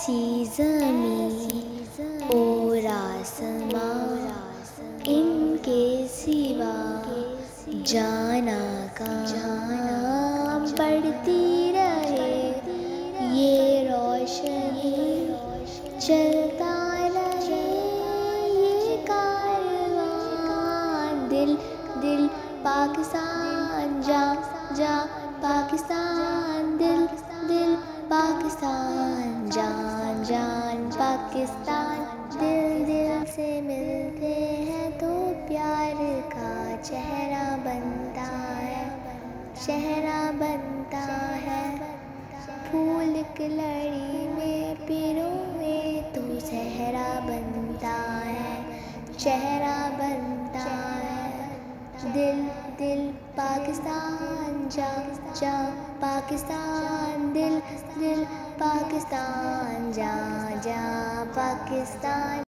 سی زمین اور آسمان، ان کے سوا جانا کہاں، بڑھتی رہے یہ روشنی، چلتا رہے یہ کارواں، دل دل پاکستان، جا جا پاکستان، دل دل پاکستان، جان جان پاکستان، دل دل سے ملتے ہیں تو پیار کا چہرہ بنتا ہے، چہرہ بنتا ہے، پھول کی لڑی میں پروئے تو صحرا بنتا ہے، چہرہ بنتا ہے، دل دل پاکستان، جا جا پاکستان، دل دل پاکستان، جا جا پاکستان۔